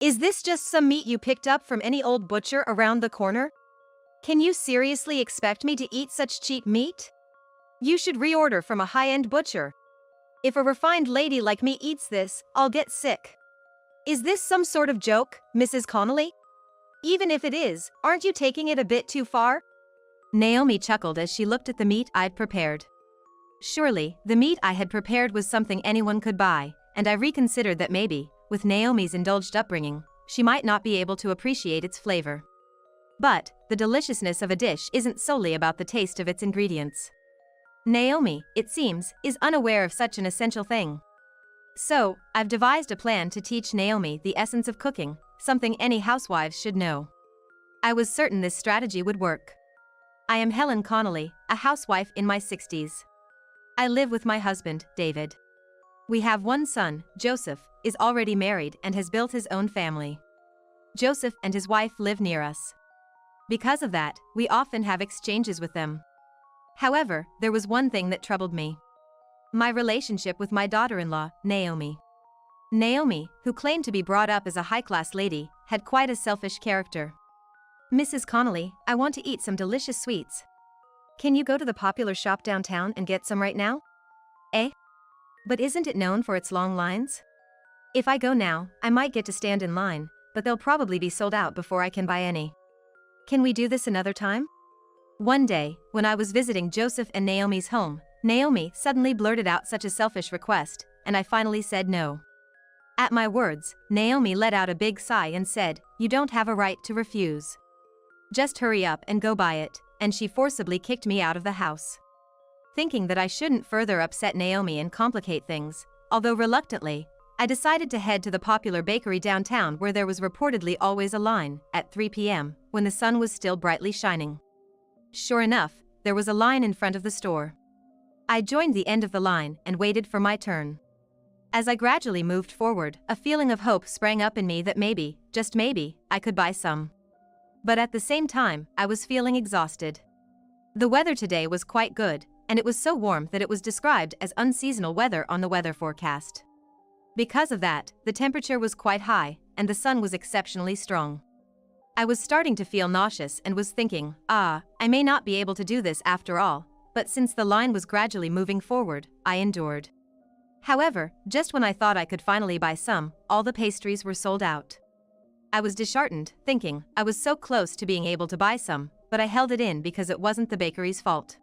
Is this just some meat you picked up from any old butcher around the corner? Can you seriously expect me to eat such cheap meat? You should reorder from a high-end butcher. If a refined lady like me eats this, I'll get sick. Is this some sort of joke, Mrs. Connolly? Even if it is, aren't you taking it a bit too far? Naomi chuckled as she looked at the meat I'd prepared. Surely, the meat I had prepared was something anyone could buy, and I reconsidered that maybe, with Naomi's indulged upbringing, she might not be able to appreciate its flavor. But, the deliciousness of a dish isn't solely about the taste of its ingredients. Naomi, it seems, is unaware of such an essential thing. So, I've devised a plan to teach Naomi the essence of cooking, something any housewives should know. I was certain this strategy would work. I am Helen Connolly, a housewife in my 60s. I live with my husband, David. We have one son, Joseph, is already married and has built his own family. Joseph and his wife live near us. Because of that, we often have exchanges with them. However, there was one thing that troubled me. My relationship with my daughter-in-law, Naomi. Naomi, who claimed to be brought up as a high-class lady, had quite a selfish character. Mrs. Connolly, I want to eat some delicious sweets. Can you go to the popular shop downtown and get some right now? Eh? But isn't it known for its long lines? If I go now, I might get to stand in line, but they'll probably be sold out before I can buy any. Can we do this another time? One day, when I was visiting Joseph and Naomi's home, Naomi suddenly blurted out such a selfish request, and I finally said no. At my words, Naomi let out a big sigh and said, "You don't have a right to refuse. Just hurry up and go buy it," and she forcibly kicked me out of the house. Thinking that I shouldn't further upset Naomi and complicate things, although reluctantly, I decided to head to the popular bakery downtown where there was reportedly always a line, at 3 p.m., when the sun was still brightly shining. Sure enough, there was a line in front of the store. I joined the end of the line and waited for my turn. As I gradually moved forward, a feeling of hope sprang up in me that maybe, just maybe, I could buy some. But at the same time, I was feeling exhausted. The weather today was quite good, and it was so warm that it was described as unseasonal weather on the weather forecast. Because of that, the temperature was quite high, and the sun was exceptionally strong. I was starting to feel nauseous and was thinking, I may not be able to do this after all, but since the line was gradually moving forward, I endured. However, just when I thought I could finally buy some, all the pastries were sold out. I was disheartened, thinking I was so close to being able to buy some, but I held it in because it wasn't the bakery's fault.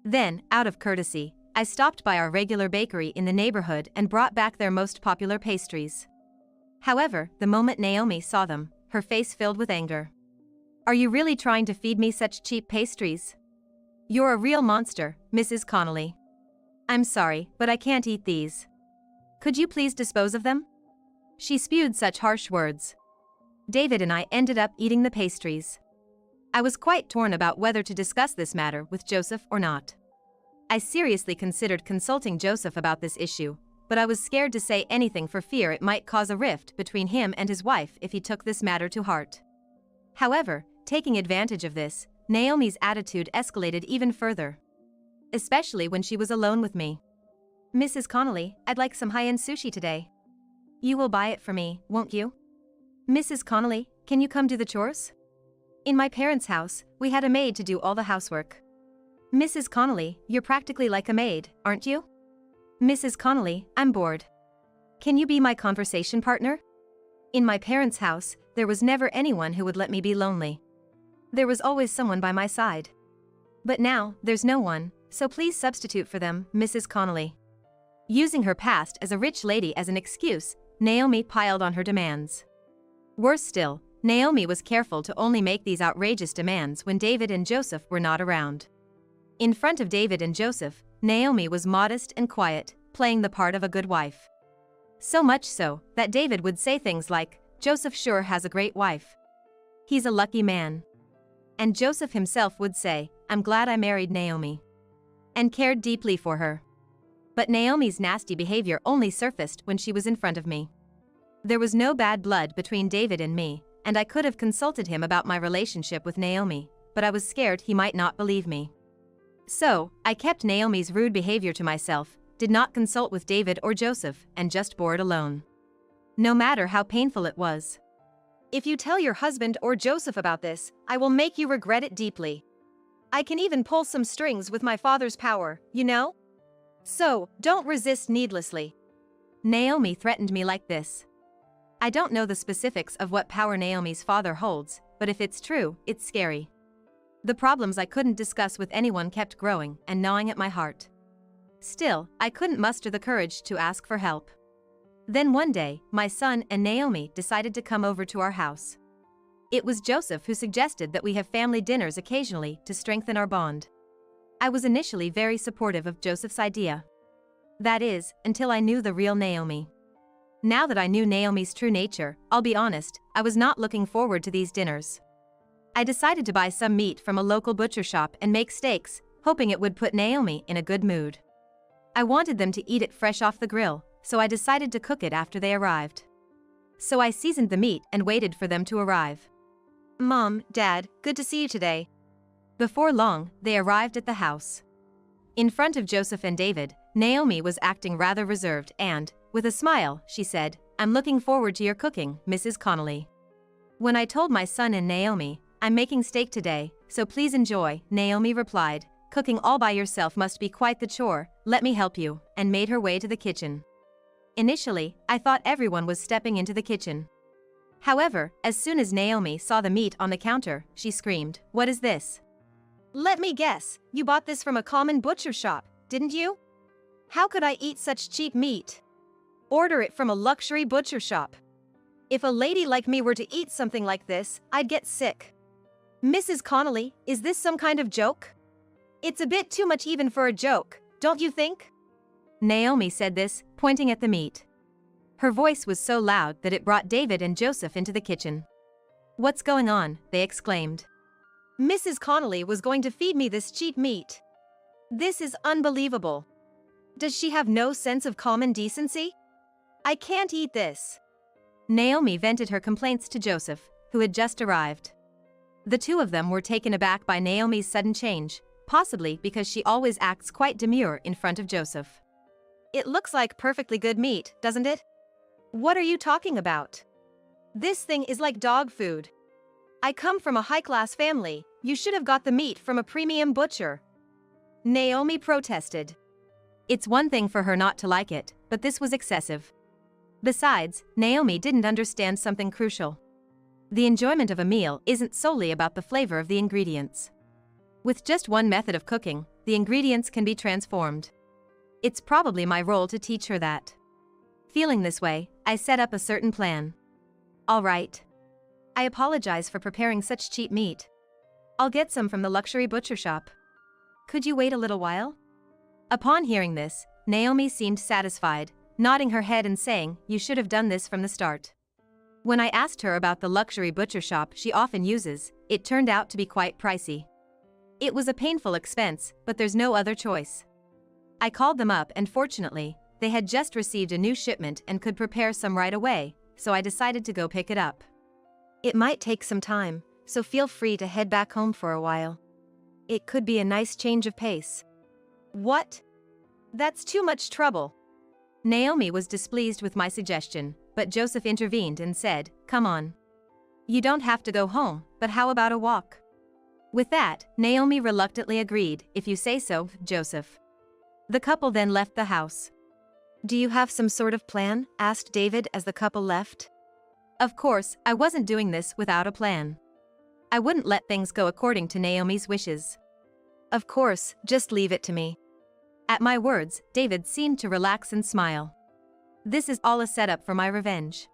Then, out of courtesy, I stopped by our regular bakery in the neighborhood and brought back their most popular pastries. However, the moment Naomi saw them, her face filled with anger. "Are you really trying to feed me such cheap pastries? You're a real monster, Mrs. Connolly. I'm sorry, but I can't eat these. Could you please dispose of them?" She spewed such harsh words. David and I ended up eating the pastries. I was quite torn about whether to discuss this matter with Joseph or not. I seriously considered consulting Joseph about this issue, but I was scared to say anything for fear it might cause a rift between him and his wife if he took this matter to heart. However, taking advantage of this, Naomi's attitude escalated even further. Especially when she was alone with me. "Mrs. Connolly, I'd like some high-end sushi today. You will buy it for me, won't you? Mrs. Connolly, can you come do the chores? In my parents' house, we had a maid to do all the housework. Mrs. Connolly, you're practically like a maid, aren't you? Mrs. Connolly, I'm bored. Can you be my conversation partner? In my parents' house, there was never anyone who would let me be lonely. There was always someone by my side. But now, there's no one, so please substitute for them, Mrs. Connolly." Using her past as a rich lady as an excuse, Naomi piled on her demands. Worse still, Naomi was careful to only make these outrageous demands when David and Joseph were not around. In front of David and Joseph, Naomi was modest and quiet, playing the part of a good wife. So much so, that David would say things like, "Joseph sure has a great wife. He's a lucky man." And Joseph himself would say, "I'm glad I married Naomi. And cared deeply for her." But Naomi's nasty behavior only surfaced when she was in front of me. There was no bad blood between David and me, and I could have consulted him about my relationship with Naomi, but I was scared he might not believe me. So, I kept Naomi's rude behavior to myself, did not consult with David or Joseph, and just bore it alone. No matter how painful it was. If you tell your husband or Joseph about this, I will make you regret it deeply. I can even pull some strings with my father's power, you know? So, don't resist needlessly. Naomi threatened me like this. I don't know the specifics of what power Naomi's father holds, but if it's true, it's scary. The problems I couldn't discuss with anyone kept growing and gnawing at my heart. Still, I couldn't muster the courage to ask for help. Then one day, my son and Naomi decided to come over to our house. It was Joseph who suggested that we have family dinners occasionally to strengthen our bond. I was initially very supportive of Joseph's idea. That is, until I knew the real Naomi. Now that I knew Naomi's true nature, I'll be honest, I was not looking forward to these dinners. I decided to buy some meat from a local butcher shop and make steaks, hoping it would put Naomi in a good mood. I wanted them to eat it fresh off the grill, so I decided to cook it after they arrived. So I seasoned the meat and waited for them to arrive. Mom, Dad, good to see you today. Before long, they arrived at the house. In front of Joseph and David, Naomi was acting rather reserved and, with a smile, she said, "I'm looking forward to your cooking, Mrs. Connolly." When I told my son and Naomi, "I'm making steak today, so please enjoy," Naomi replied, "Cooking all by yourself must be quite the chore, let me help you," and made her way to the kitchen. Initially, I thought everyone was stepping into the kitchen. However, as soon as Naomi saw the meat on the counter, she screamed, "What is this?" "Let me guess, you bought this from a common butcher shop, didn't you? How could I eat such cheap meat? Order it from a luxury butcher shop. If a lady like me were to eat something like this, I'd get sick. Mrs. Connolly, is this some kind of joke? It's a bit too much even for a joke, don't you think?" Naomi said this, pointing at the meat. Her voice was so loud that it brought David and Joseph into the kitchen. "What's going on?" they exclaimed. "Mrs. Connolly was going to feed me this cheap meat. This is unbelievable. Does she have no sense of common decency? I can't eat this." Naomi vented her complaints to Joseph, who had just arrived. The two of them were taken aback by Naomi's sudden change, possibly because she always acts quite demure in front of Joseph. "It looks like perfectly good meat, doesn't it? What are you talking about? This thing is like dog food. I come from a high-class family, you should have got the meat from a premium butcher." Naomi protested. It's one thing for her not to like it, but this was excessive. Besides, Naomi didn't understand something crucial. The enjoyment of a meal isn't solely about the flavor of the ingredients. With just one method of cooking, the ingredients can be transformed. It's probably my role to teach her that. Feeling this way, I set up a certain plan. All right. I apologize for preparing such cheap meat. I'll get some from the luxury butcher shop. Could you wait a little while? Upon hearing this, Naomi seemed satisfied, nodding her head and saying, "You should have done this from the start." When I asked her about the luxury butcher shop she often uses, it turned out to be quite pricey. It was a painful expense, but there's no other choice. I called them up and fortunately, they had just received a new shipment and could prepare some right away, so I decided to go pick it up. It might take some time, so feel free to head back home for a while. It could be a nice change of pace. What? That's too much trouble. Naomi was displeased with my suggestion, but Joseph intervened and said, "Come on. You don't have to go home, but how about a walk?" With that, Naomi reluctantly agreed, "If you say so, Joseph." The couple then left the house. "Do you have some sort of plan?" asked David as the couple left. Of course, I wasn't doing this without a plan. I wouldn't let things go according to Naomi's wishes. Of course, just leave it to me. At my words, David seemed to relax and smile. This is all a setup for my revenge.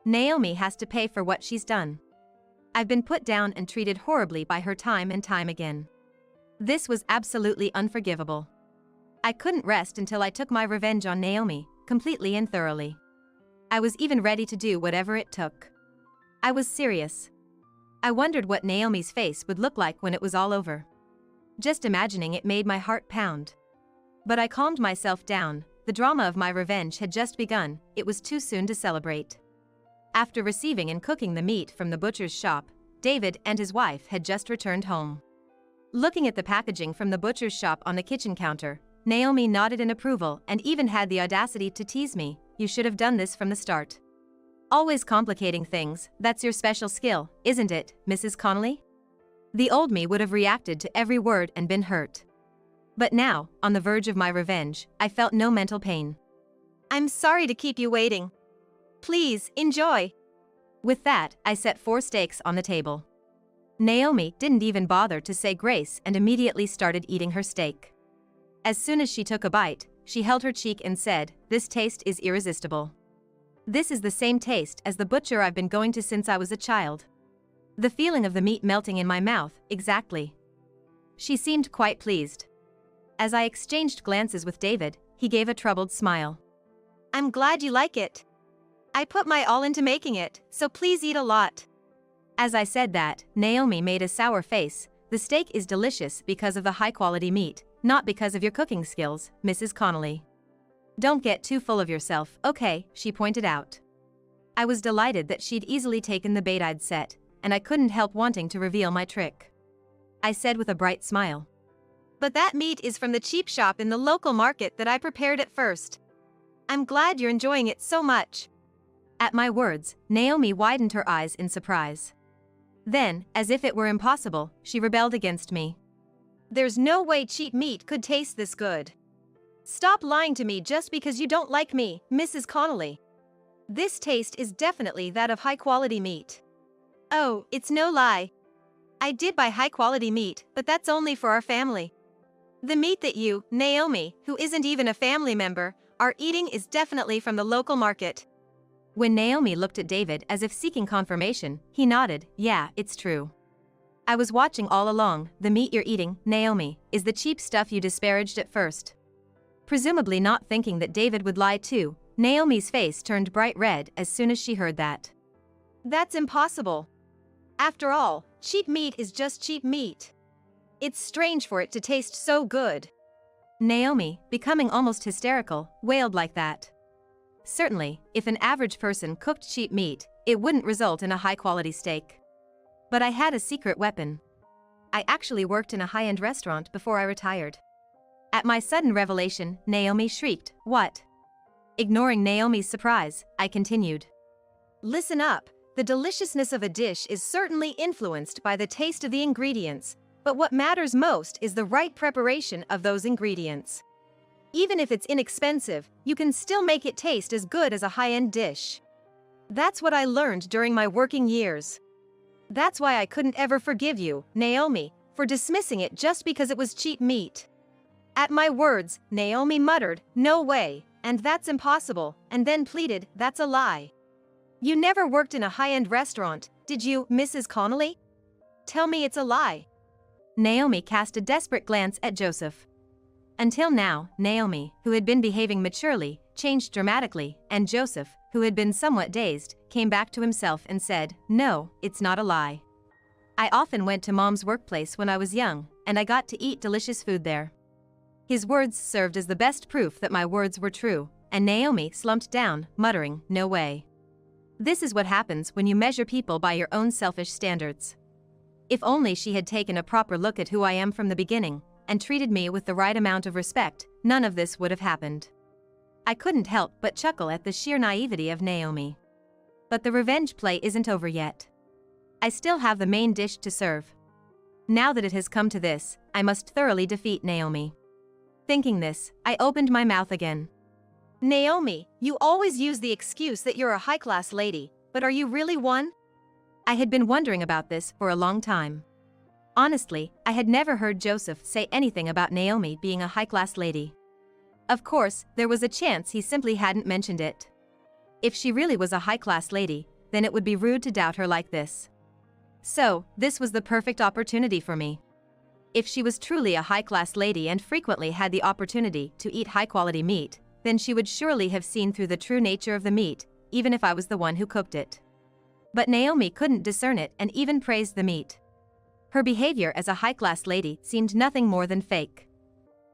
Naomi has to pay for what she's done. I've been put down and treated horribly by her time and time again. This was absolutely unforgivable. I couldn't rest until I took my revenge on Naomi, completely and thoroughly. I was even ready to do whatever it took. I was serious. I wondered what Naomi's face would look like when it was all over. Just imagining it made my heart pound. But I calmed myself down. The drama of my revenge had just begun, it was too soon to celebrate. After receiving and cooking the meat from the butcher's shop, David and his wife had just returned home. Looking at the packaging from the butcher's shop on the kitchen counter, Naomi nodded in approval and even had the audacity to tease me, "You should have done this from the start." Always complicating things, that's your special skill, isn't it, Mrs. Connolly? The old me would have reacted to every word and been hurt. But now, on the verge of my revenge, I felt no mental pain. I'm sorry to keep you waiting. Please, enjoy. With that, I set 4 steaks on the table. Naomi didn't even bother to say grace and immediately started eating her steak. As soon as she took a bite, she held her cheek and said, "This taste is irresistible. This is the same taste as the butcher I've been going to since I was a child. The feeling of the meat melting in my mouth, exactly." She seemed quite pleased. As I exchanged glances with David, he gave a troubled smile. I'm glad you like it. I put my all into making it, so please eat a lot. As I said that, Naomi made a sour face. The steak is delicious because of the high-quality meat, not because of your cooking skills, Mrs. Connolly. Don't get too full of yourself, okay, she pointed out. I was delighted that she'd easily taken the bait I'd set, and I couldn't help wanting to reveal my trick. I said with a bright smile. But that meat is from the cheap shop in the local market that I prepared at first. I'm glad you're enjoying it so much. At my words, Naomi widened her eyes in surprise. Then, as if it were impossible, she rebelled against me. There's no way cheap meat could taste this good. Stop lying to me just because you don't like me, Mrs. Connolly. This taste is definitely that of high-quality meat. Oh, it's no lie. I did buy high-quality meat, but that's only for our family. The meat that you, Naomi, who isn't even a family member, are eating is definitely from the local market. When Naomi looked at David as if seeking confirmation, he nodded, yeah, it's true. I was watching all along. The meat you're eating, Naomi, is the cheap stuff you disparaged at first. Presumably not thinking that David would lie too, Naomi's face turned bright red as soon as she heard that. That's impossible. After all, cheap meat is just cheap meat. It's strange for it to taste so good. Naomi, becoming almost hysterical, wailed like that. Certainly, if an average person cooked cheap meat, it wouldn't result in a high-quality steak. But I had a secret weapon. I actually worked in a high-end restaurant before I retired. At my sudden revelation, Naomi shrieked, "What?" Ignoring Naomi's surprise, I continued. Listen up, the deliciousness of a dish is certainly influenced by the taste of the ingredients, but what matters most is the right preparation of those ingredients. Even if it's inexpensive, you can still make it taste as good as a high-end dish. That's what I learned during my working years. That's why I couldn't ever forgive you, Naomi, for dismissing it just because it was cheap meat. At my words, Naomi muttered, "No way, and that's impossible," and then pleaded, "That's a lie. You never worked in a high-end restaurant, did you, Mrs. Connolly? Tell me it's a lie." Naomi cast a desperate glance at Joseph. Until now, Naomi, who had been behaving maturely, changed dramatically, and Joseph, who had been somewhat dazed, came back to himself and said, "No, it's not a lie. I often went to Mom's workplace when I was young, and I got to eat delicious food there." His words served as the best proof that my words were true, and Naomi slumped down, muttering, "No way." This is what happens when you measure people by your own selfish standards. If only she had taken a proper look at who I am from the beginning, and treated me with the right amount of respect, none of this would have happened. I couldn't help but chuckle at the sheer naivety of Naomi. But the revenge play isn't over yet. I still have the main dish to serve. Now that it has come to this, I must thoroughly defeat Naomi. Thinking this, I opened my mouth again. Naomi, you always use the excuse that you're a high-class lady, but are you really one? I had been wondering about this for a long time. Honestly, I had never heard Joseph say anything about Naomi being a high-class lady. Of course, there was a chance he simply hadn't mentioned it. If she really was a high-class lady, then it would be rude to doubt her like this. So, this was the perfect opportunity for me. If she was truly a high-class lady and frequently had the opportunity to eat high-quality meat, then she would surely have seen through the true nature of the meat, even if I was the one who cooked it. But Naomi couldn't discern it and even praised the meat. Her behavior as a high-class lady seemed nothing more than fake.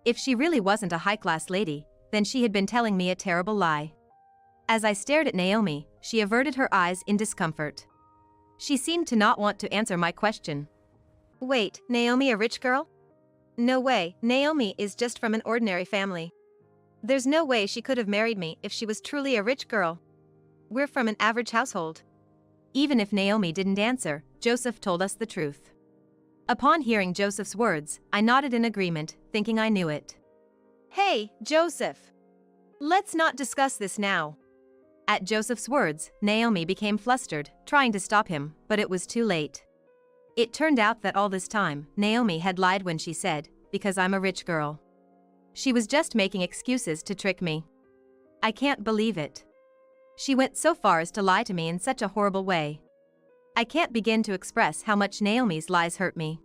If she really wasn't a high-class lady, then she had been telling me a terrible lie. As I stared at Naomi, she averted her eyes in discomfort. She seemed to not want to answer my question. Wait, Naomi a rich girl? No way, Naomi is just from an ordinary family. There's no way she could have married me if she was truly a rich girl. We're from an average household. Even if Naomi didn't answer, Joseph told us the truth. Upon hearing Joseph's words, I nodded in agreement, thinking I knew it. Hey, Joseph! Let's not discuss this now. At Joseph's words, Naomi became flustered, trying to stop him, but it was too late. It turned out that all this time, Naomi had lied when she said, "Because I'm a rich girl." She was just making excuses to trick me. I can't believe it. She went so far as to lie to me in such a horrible way. I can't begin to express how much Naomi's lies hurt me.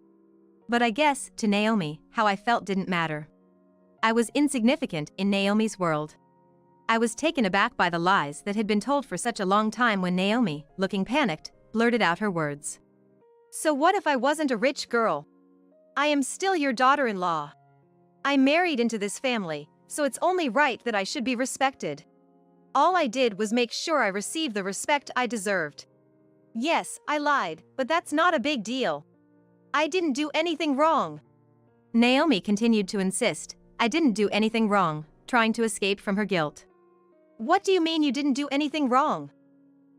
But I guess, to Naomi, how I felt didn't matter. I was insignificant in Naomi's world. I was taken aback by the lies that had been told for such a long time when Naomi, looking panicked, blurted out her words. So what if I wasn't a rich girl? I am still your daughter-in-law. I married into this family, so it's only right that I should be respected. All I did was make sure I received the respect I deserved. Yes, I lied, but that's not a big deal. I didn't do anything wrong. Naomi continued to insist, I didn't do anything wrong, trying to escape from her guilt. What do you mean you didn't do anything wrong?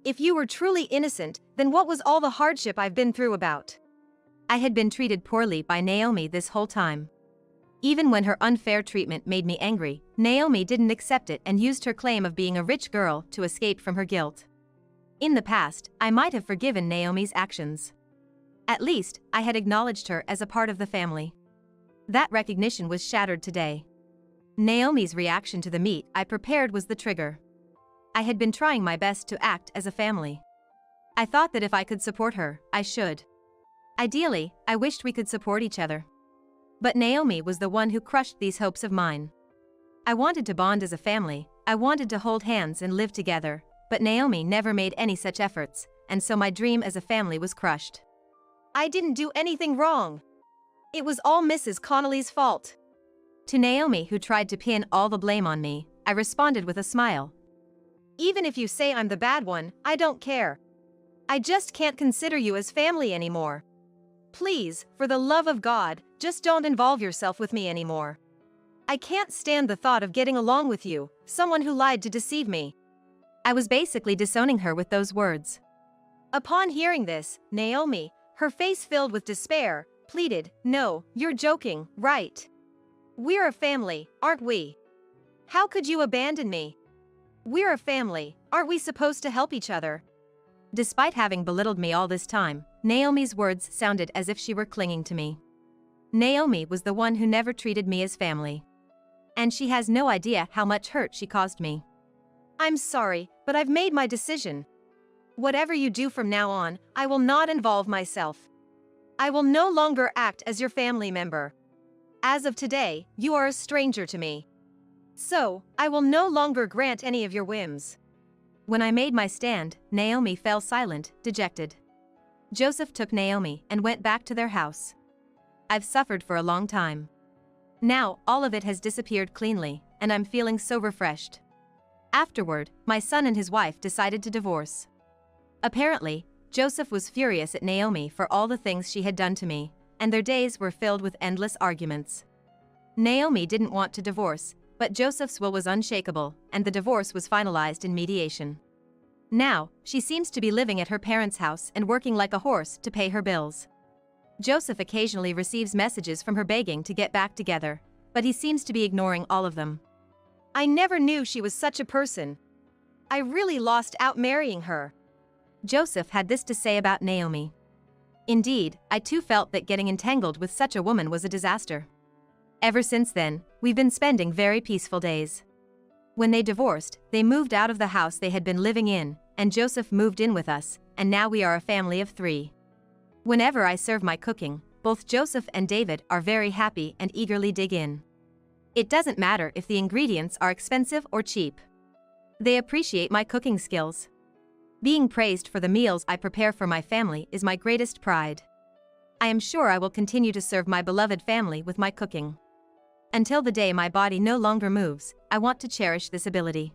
If you were truly innocent, then what was all the hardship I've been through about? I had been treated poorly by Naomi this whole time. Even when her unfair treatment made me angry, Naomi didn't accept it and used her claim of being a rich girl to escape from her guilt. In the past, I might have forgiven Naomi's actions. At least, I had acknowledged her as a part of the family. That recognition was shattered today. Naomi's reaction to the meat I prepared was the trigger. I had been trying my best to act as a family. I thought that if I could support her, I should. Ideally, I wished we could support each other. But Naomi was the one who crushed these hopes of mine. I wanted to bond as a family, I wanted to hold hands and live together, but Naomi never made any such efforts, and so my dream as a family was crushed. I didn't do anything wrong. It was all Mrs. Connolly's fault. To Naomi, who tried to pin all the blame on me, I responded with a smile. Even if you say I'm the bad one, I don't care. I just can't consider you as family anymore. Please, for the love of God, just don't involve yourself with me anymore. I can't stand the thought of getting along with you, someone who lied to deceive me. I was basically disowning her with those words. Upon hearing this, Naomi, her face filled with despair, pleaded, "No, you're joking, right? We're a family, aren't we? How could you abandon me? We're a family, aren't we supposed to help each other?" Despite having belittled me all this time, Naomi's words sounded as if she were clinging to me. Naomi was the one who never treated me as family. And she has no idea how much hurt she caused me. I'm sorry, but I've made my decision. Whatever you do from now on, I will not involve myself. I will no longer act as your family member. As of today, you are a stranger to me. So, I will no longer grant any of your whims. When I made my stand, Naomi fell silent, dejected. Joseph took Naomi and went back to their house. I've suffered for a long time. Now, all of it has disappeared cleanly, and I'm feeling so refreshed. Afterward, my son and his wife decided to divorce. Apparently, Joseph was furious at Naomi for all the things she had done to me, and their days were filled with endless arguments. Naomi didn't want to divorce, but Joseph's will was unshakable, and the divorce was finalized in mediation. Now, she seems to be living at her parents' house and working like a horse to pay her bills. Joseph occasionally receives messages from her begging to get back together, but he seems to be ignoring all of them. I never knew she was such a person. I really lost out marrying her. Joseph had this to say about Naomi. Indeed, I too felt that getting entangled with such a woman was a disaster. Ever since then, we've been spending very peaceful days. When they divorced, they moved out of the house they had been living in, and Joseph moved in with us, and now we are a family of 3. Whenever I serve my cooking, both Joseph and David are very happy and eagerly dig in. It doesn't matter if the ingredients are expensive or cheap. They appreciate my cooking skills. Being praised for the meals I prepare for my family is my greatest pride. I am sure I will continue to serve my beloved family with my cooking. Until the day my body no longer moves, I want to cherish this ability.